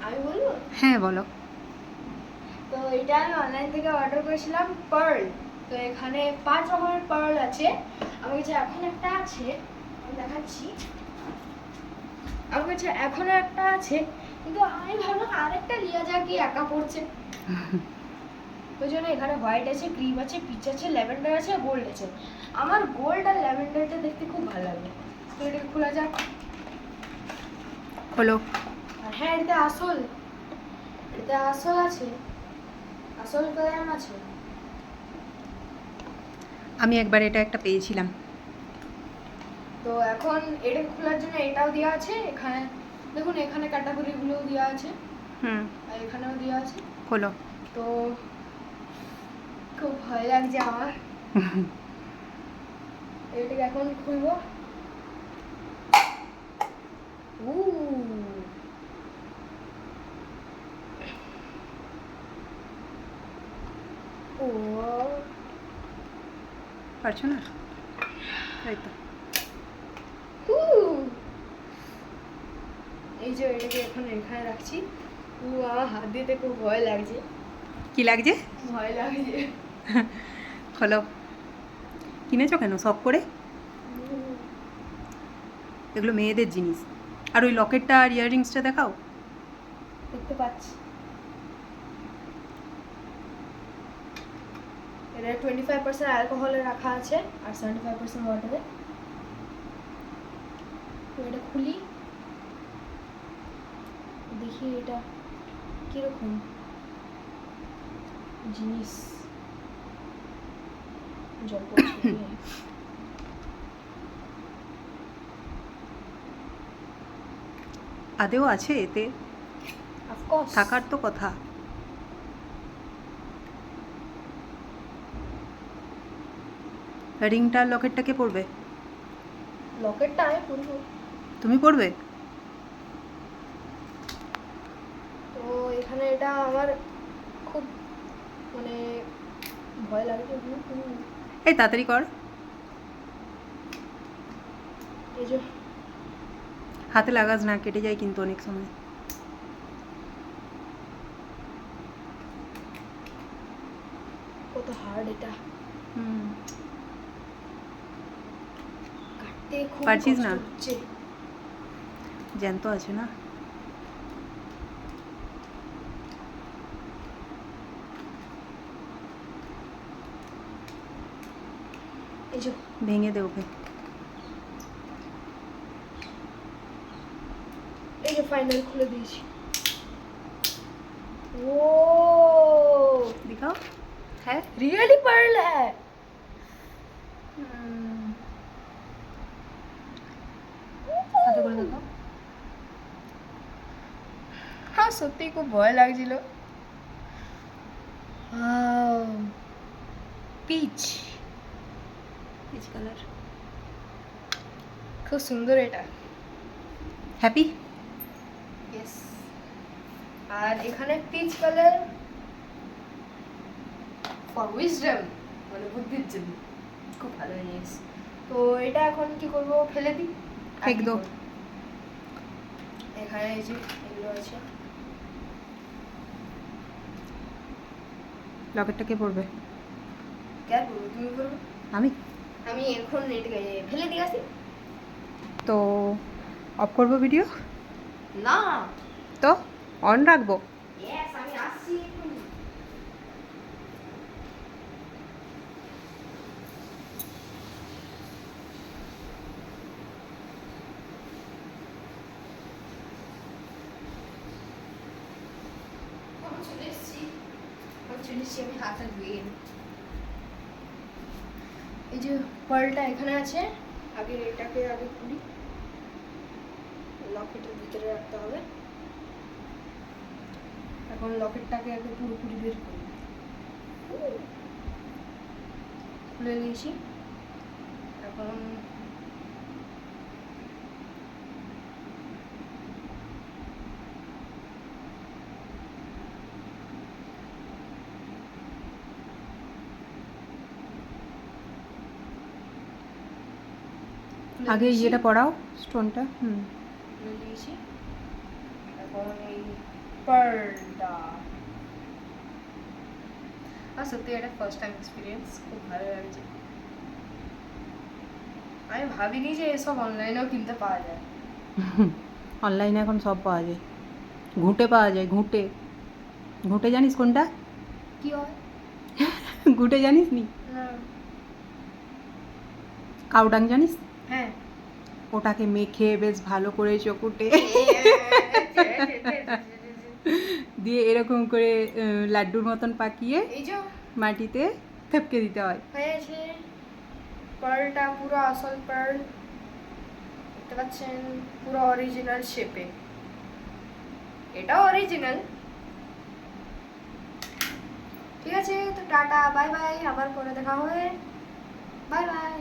আমি বলবো? হ্যাঁ বলো। তো এটা আমি অনলাইন থেকে অর্ডার করেছিলাম পার্ল। তো এখানে 5 রকমের পার্ল আছে। আমার কাছে এখন একটা আছে, আমি দেখাচ্ছি। আমার কাছে এখনো একটা আছে, কিন্তু আমি ভাবলাম আরেকটা লিয়া যাক, কি একা পড়ছে। ওই জন্য এখানে হোয়াইট আছে, ক্রিম আছে, পিচ আছে, ল্যাভেন্ডার আছে, গোল্ড আছে। আমার গোল্ড আর ল্যাভেন্ডারটা দেখতে খুব ভালো লাগে। তো এটাকে খোলা যাক। হলো। আর হ্যাঁ, এটা আসল আছে, আসল কলাম আছে। আমি একবার এটা একটা পেয়েছিলাম। তো এখন এটা খোলার জন্য এটাও দেওয়া আছে। এখানে দেখুন, এখানে ক্যাটাগরিগুলোও দেওয়া আছে, আর এখানেও দেওয়া আছে। হলো। তো খুব ভয় লাগছে আমার। এটাকে এখন খুলবো। ও পারছো না? তাই তো। এই যে এটাকে এখন এখানে রাখছি। আমার হাত দিতে খুব ভয় লাগছে। কি লাগছে? ভয় লাগছে। হলো। কিনেছো কেন শখ করে? এগুলো মেয়েদের জিনিস। আর ওই লকেটটা আর ইয়াররিংসটা দেখাও। দেখতে পাচ্ছি। এটা 25% অ্যালকোহলে রাখা আছে আর 75% ওয়াটারে। তো এটা খুলি, দেখি এটা কিরকম জিনিস। জল পড়ছে। আদেও আছে এতে? অফকোর্স থাকার তো কথা। রিংটা আর লকেটটা কে পরবে? লকেটটা আমি পরবো। তুমি পরবে? তো এখানে এটা আমার খুব মানে ভয় লাগে। এই তাড়াতাড়ি কর। এই যে হাতে লাগাস না, কেটে যায় কিন্তু অনেক সময়। কত হার্ড এটা, কাটতে খুব পারছিস কষ্ট না? হচ্ছে। জ্যান্ত আছে না? এই যে ভেঙে দে ওকে। এই যে ফাইনাল খুলে দিয়েছি। ও दिखाओ। है रियली पर्ल है। হাতে করে দেখাও। হ্যাঁ, সত্যি খুব ভয় লাগছিল। পিচ পিচ কালার, খুব সুন্দর এটা। হ্যাপি? ইয়েস। আর এখানে পিচ কালার ফর উইজডম, মানে বুদ্ধির জন্য খুব ভালো জিনিস। তো এটা এখন কি করব, ফেলে দিই? ফেক দো। এখানে এই যে এগুলো আছে। লকেটটা কে পরবে? কে করবো, তুমি করবে? আমি। আমি এখন এটাকে ফেলে দিয়ে আসি। তো অফ করবো ভিডিও? না, তো অন রাখবো? ইয়েস, আমি আসছি এক্ষুনি। আমি হাতটা ধুয়ে নিই। এই যে পার্লটা এখানে আছে। আগে এটাকে আগে খুলি, লকেটের ভিতরে রাখতে হবে। এখন লকেটটাকে আগে পুরোপুরি বের করি। খুলে দিয়েছি। এখন আগে ইয়েটা পড়াও, স্টোনটা। খুলে দিয়েছি। এখন এই পার্লটা। আর সত্যি এটা ফার্স্ট টাইম এক্সপিরিয়েন্স, খুব ভালো লাগছে। আমি ভাবিনি যে এসব অনলাইনেও কিনতে পাওয়া যায়। অনলাইনে এখন সব পাওয়া যায়, ঘুঁটে পাওয়া যায়, ঘুঁটে। ঘুঁটে জানিস কোনটা? কি হয়? ঘুঁটে জানিস নি? না। কাউডাং জানিস? হ্যাঁ। ওটাকে মেখে বেশ ভালো করে চকুটে দিয়ে এরকম করে লাড্ডুর মতন পাকিয়ে এই যে মাটিতে থেপকে দিতে হয়। হয়েছে পার্লটা, পুরো আসল পার্ল দেখতে পাচ্ছেন, পুরো অরিজিনাল শেপে। এটাও অরিজিনাল। ঠিক আছে, তো টাটা, বাই বাই, আবার পরে দেখা হবে, বাই বাই।